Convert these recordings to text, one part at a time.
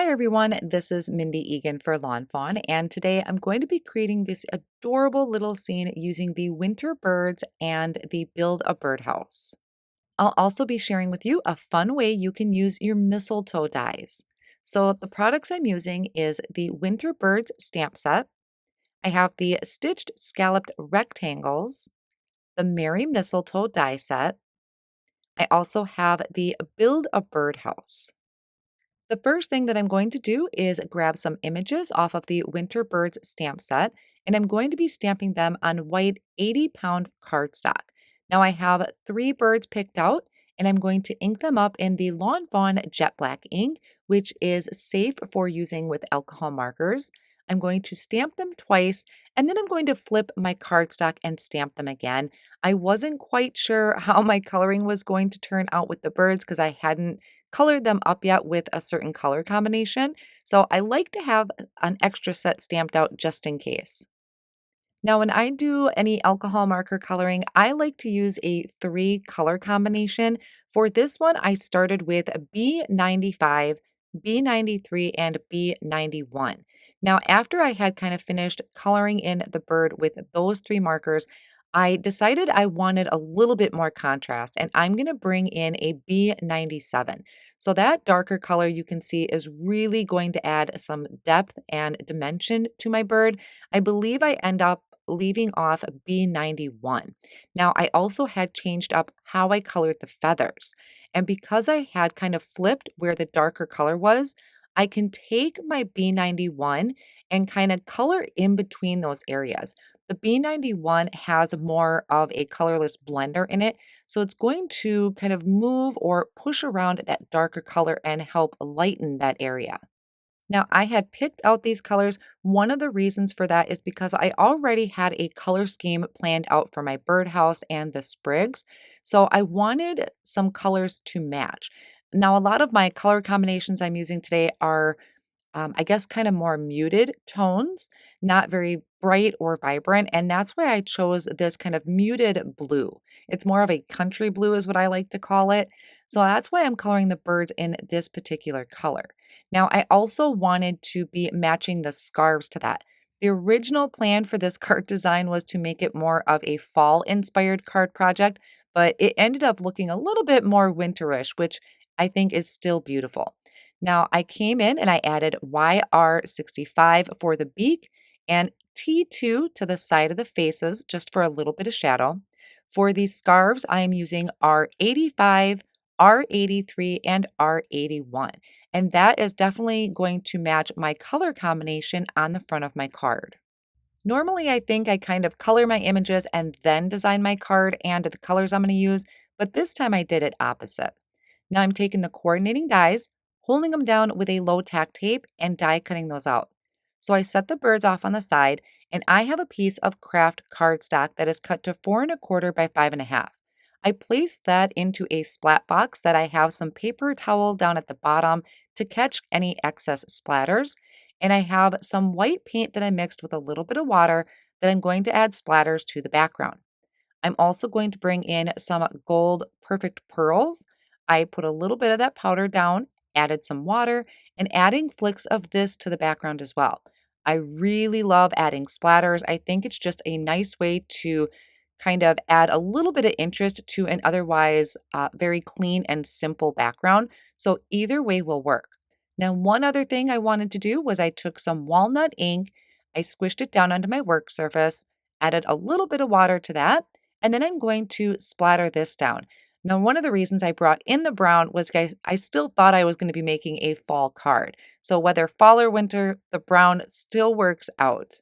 Hi everyone, this is Mindy Egan for Lawnfawn, and today I'm going to be creating this adorable little scene using the winter birds and the build-a-birdhouse. I'll also be sharing with you a fun way you can use your mistletoe dies. So the products I'm using is the winter birds stamp set. I have the stitched scalloped rectangles, the Merry Mistletoe die set. I also have the build-a-birdhouse. The first thing that I'm going to do is grab some images off of the Winter Birds stamp set, and I'm going to be stamping them on white 80-pound cardstock. Now I have 3 birds picked out, and I'm going to ink them up in the Lawn Fawn Jet Black ink, which is safe for using with alcohol markers. I'm going to stamp them twice, and then I'm going to flip my cardstock and stamp them again. I wasn't quite sure how my coloring was going to turn out with the birds because I hadn't colored them up yet with a certain color combination, so I like to have an extra set stamped out just in case. Now, when I do any alcohol marker coloring, I like to use a 3 color combination. For this one, I started with B95, B93, and B91. Now, after I had kind of finished coloring in the bird with those 3 markers, I decided I wanted a little bit more contrast, and I'm going to bring in a B97. So that darker color you can see is really going to add some depth and dimension to my bird. I believe I end up leaving off B91. Now, I also had changed up how I colored the feathers. And because I had kind of flipped where the darker color was, I can take my B91 and kind of color in between those areas. The B91 has more of a colorless blender in it, so it's going to kind of move or push around that darker color and help lighten that area. Now, I had picked out these colors. One of the reasons for that is because I already had a color scheme planned out for my birdhouse and the sprigs. So I wanted some colors to match. Now, a lot of my color combinations I'm using today are I guess, kind of more muted tones, not very bright or vibrant. And that's why I chose this kind of muted blue. It's more of a country blue, is what I like to call it. So that's why I'm coloring the birds in this particular color. Now, I also wanted to be matching the scarves to that. The original plan for this card design was to make it more of a fall inspired card project, but it ended up looking a little bit more winterish, which I think is still beautiful. Now I came in and I added YR65 for the beak and T2 to the side of the faces just for a little bit of shadow. For these scarves, I am using R85, R83, and R81. And that is definitely going to match my color combination on the front of my card. Normally, I think I kind of color my images and then design my card and the colors I'm going to use, but this time I did it opposite. Now I'm taking the coordinating dies, holding them down with a low tack tape, and die cutting those out. So I set the birds off on the side, and I have a piece of kraft cardstock that is cut to 4¼ by 5½. I placed that into a splat box that I have some paper towel down at the bottom to catch any excess splatters, and I have some white paint that I mixed with a little bit of water that I'm going to add splatters to the background. I'm also going to bring in some gold perfect pearls. I put a little bit of that powder down, added some water, and adding flicks of this to the background as well. I really love adding splatters. I think it's just a nice way to kind of add a little bit of interest to an otherwise very clean and simple background. So either way will work. Now, one other thing I wanted to do was I took some walnut ink, I squished it down onto my work surface, added a little bit of water to that, and then I'm going to splatter this down. Now, one of the reasons I brought in the brown was, guys, I still thought I was going to be making a fall card. So whether fall or winter, the brown still works out.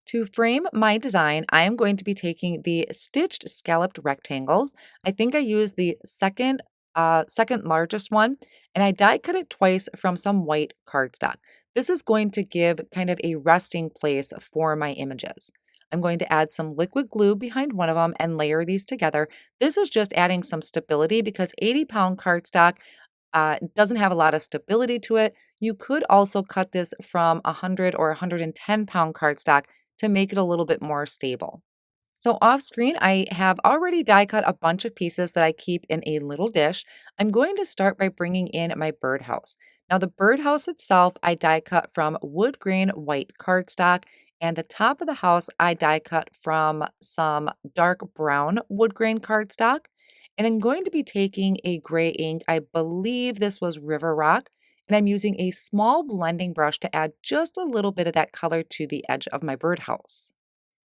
To frame my design, I am going to be taking the stitched scalloped rectangles. I think I used the second largest one, and I die cut it twice from some white cardstock. This is going to give kind of a resting place for my images. I'm going to add some liquid glue behind one of them and layer these together. This is just adding some stability because 80-pound cardstock doesn't have a lot of stability to it. You could also cut this from 100 or 110-pound cardstock to make it a little bit more stable. So off screen, I have already die cut a bunch of pieces that I keep in a little dish. I'm going to start by bringing in my birdhouse. Now the birdhouse itself, I die cut from wood grain white cardstock, and the top of the house, I die cut from some dark brown wood grain cardstock. And I'm going to be taking a gray ink. I believe this was River Rock. And I'm using a small blending brush to add just a little bit of that color to the edge of my birdhouse.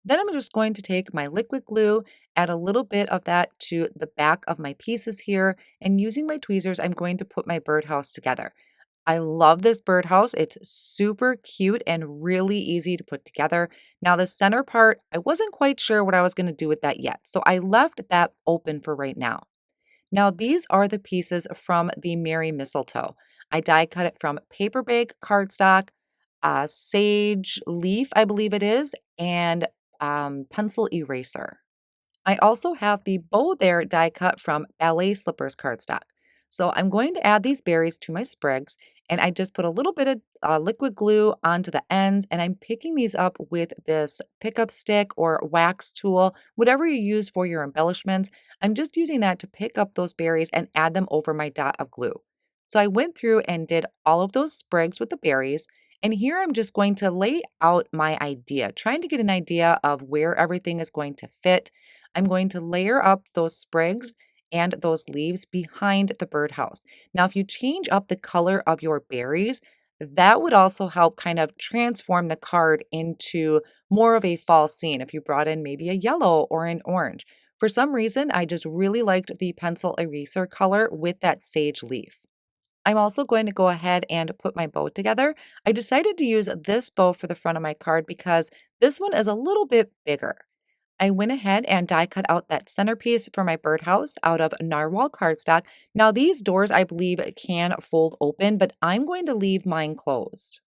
Then I'm just going to take my liquid glue, add a little bit of that to the back of my pieces here, and using my tweezers, I'm going to put my birdhouse together. I love this birdhouse. It's super cute and really easy to put together. Now, the center part, I wasn't quite sure what I was going to do with that yet, so I left that open for right now. Now, these are the pieces from the Merry Mistletoe. I die cut it from paper bag cardstock, sage leaf, I believe it is, and pencil eraser. I also have the bow there die cut from Ballet Slippers cardstock. So I'm going to add these berries to my sprigs, and I just put a little bit of liquid glue onto the ends, and I'm picking these up with this pickup stick or wax tool, whatever you use for your embellishments. I'm just using that to pick up those berries and add them over my dot of glue. So I went through and did all of those sprigs with the berries, and here I'm just going to lay out my idea, trying to get an idea of where everything is going to fit. I'm going to layer up those sprigs and those leaves behind the birdhouse. Now, if you change up the color of your berries, that would also help kind of transform the card into more of a fall scene if you brought in maybe a yellow or an orange. For some reason, I just really liked the pencil eraser color with that sage leaf. I'm also going to go ahead and put my bow together. I decided to use this bow for the front of my card because this one is a little bit bigger. I went ahead and die cut out that centerpiece for my birdhouse out of narwhal cardstock. Now, these doors, I believe, can fold open, but I'm going to leave mine closed.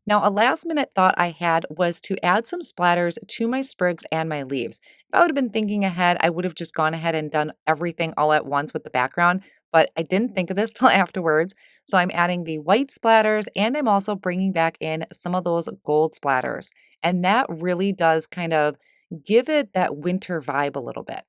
Now, a last minute thought I had was to add some splatters to my sprigs and my leaves. If I would have been thinking ahead, I would have just gone ahead and done everything all at once with the background, but I didn't think of this till afterwards. So I'm adding the white splatters and I'm also bringing back in some of those gold splatters. And that really does kind of give it that winter vibe a little bit.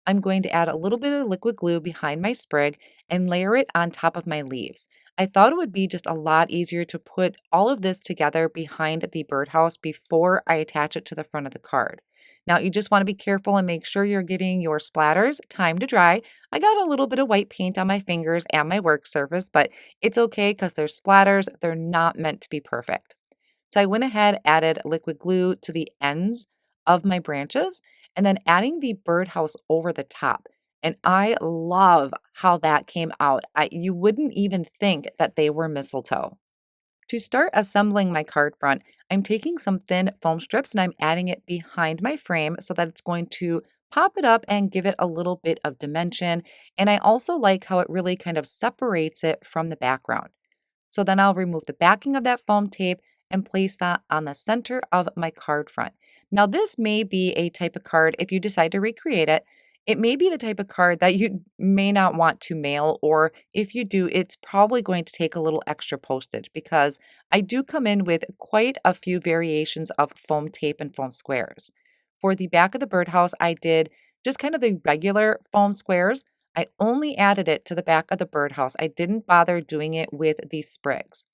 I'm going to add a little bit of liquid glue behind my sprig and layer it on top of my leaves. I thought it would be just a lot easier to put all of this together behind the birdhouse before I attach it to the front of the card. Now, you just want to be careful and make sure you're giving your splatters time to dry. I got a little bit of white paint on my fingers and my work surface, but it's okay because they're splatters. They're not meant to be perfect. So I went ahead, added liquid glue to the ends of my branches, and then adding the birdhouse over the top. And I love how that came out. You wouldn't even think that they were mistletoe. To start assembling my card front, I'm taking some thin foam strips and I'm adding it behind my frame so that it's going to pop it up and give it a little bit of dimension. And I also like how it really kind of separates it from the background. So then I'll remove the backing of that foam tape and place that on the center of my card front. Now, this may be a type of card, if you decide to recreate it, it may be the type of card that you may not want to mail, or if you do, it's probably going to take a little extra postage because I do come in with quite a few variations of foam tape and foam squares. For the back of the birdhouse, I did just kind of the regular foam squares. I only added it to the back of the birdhouse. I didn't bother doing it with these sprigs.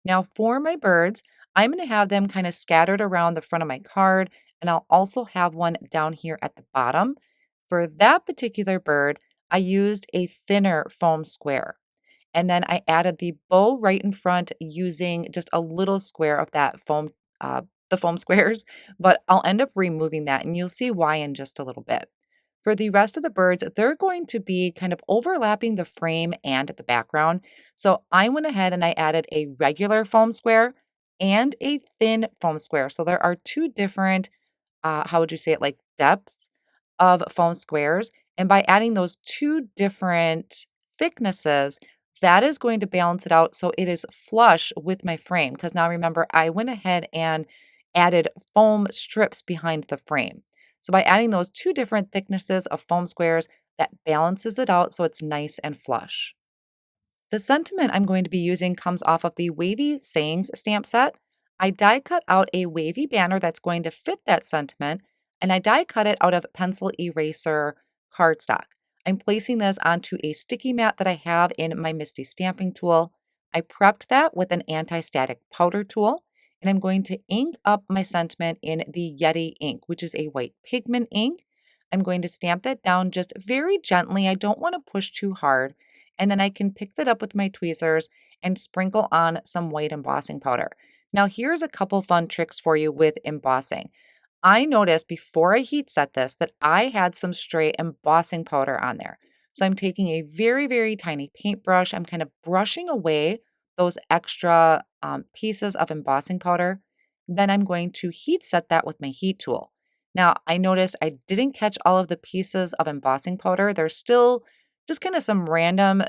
Now, for my birds, I'm going to have them kind of scattered around the front of my card, and I'll also have one down here at the bottom. For that particular bird, I used a thinner foam square. And then I added the bow right in front using just a little square of that foam, the foam squares, but I'll end up removing that and you'll see why in just a little bit. For the rest of the birds, they're going to be kind of overlapping the frame and the background. So I went ahead and I added a regular foam square and a thin foam square. So there are two different, how would you say it, like depths of foam squares. And by adding those two different thicknesses, that is going to balance it out so it is flush with my frame. Because now remember, I went ahead and added foam strips behind the frame. So by adding those two different thicknesses of foam squares, that balances it out so it's nice and flush. The sentiment I'm going to be using comes off of the Wavy Sayings stamp set. I die cut out a wavy banner that's going to fit that sentiment. and I die cut it out of pencil eraser cardstock. I'm placing this onto a sticky mat that I have in my MISTI stamping tool. I prepped that with an anti-static powder tool, and I'm going to ink up my sentiment in the Yeti ink, which is a white pigment ink. I'm going to stamp that down just very gently. I don't want to push too hard. And then I can pick that up with my tweezers and sprinkle on some white embossing powder. Now, here's a couple fun tricks for you with embossing. I noticed before I heat set this that I had some stray embossing powder on there. So I'm taking a very, very tiny paintbrush. I'm kind of brushing away those extra pieces of embossing powder. Then I'm going to heat set that with my heat tool. Now, I noticed I didn't catch all of the pieces of embossing powder. There's still just kind of some random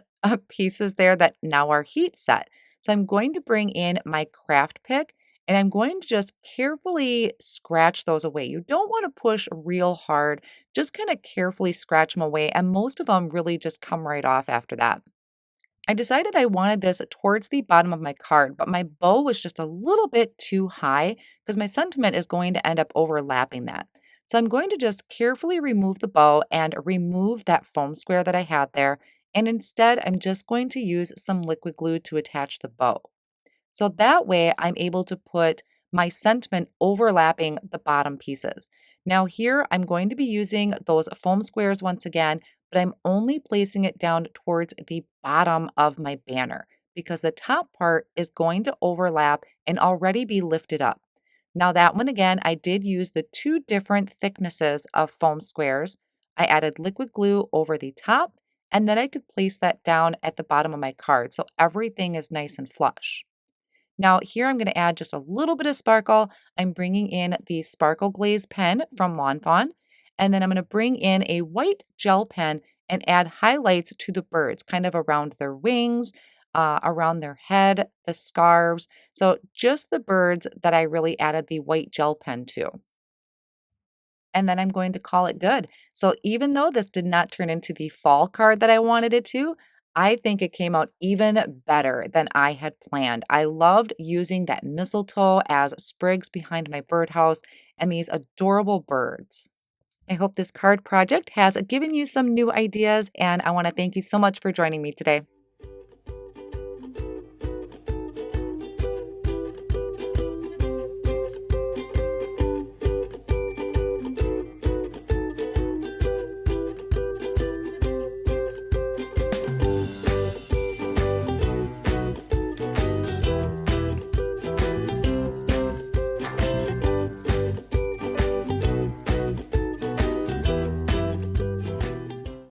pieces there that now are heat set. So I'm going to bring in my craft pick and I'm going to just carefully scratch those away. You don't want to push real hard, just kind of carefully scratch them away. And most of them really just come right off after that. I decided I wanted this towards the bottom of my card, but my bow was just a little bit too high because my sentiment is going to end up overlapping that. So I'm going to just carefully remove the bow and remove that foam square that I had there. And instead, I'm just going to use some liquid glue to attach the bow. So that way I'm able to put my sentiment overlapping the bottom pieces. Now here I'm going to be using those foam squares once again, but I'm only placing it down towards the bottom of my banner because the top part is going to overlap and already be lifted up. Now that one again, I did use the two different thicknesses of foam squares. I added liquid glue over the top and then I could place that down at the bottom of my card so everything is nice and flush. Now here I'm going to add just a little bit of sparkle. I'm bringing in the sparkle glaze pen from lawnfawn, and then I'm going to bring in a white gel pen and add highlights to the birds, kind of around their wings, around their head, the scarves. So just the birds that I really added the white gel pen to, and then I'm going to call it good. So even though this did not turn into the fall card that I wanted it to, I think it came out even better than I had planned. I loved using that mistletoe as sprigs behind my birdhouse and these adorable birds. I hope this card project has given you some new ideas, and I want to thank you so much for joining me today.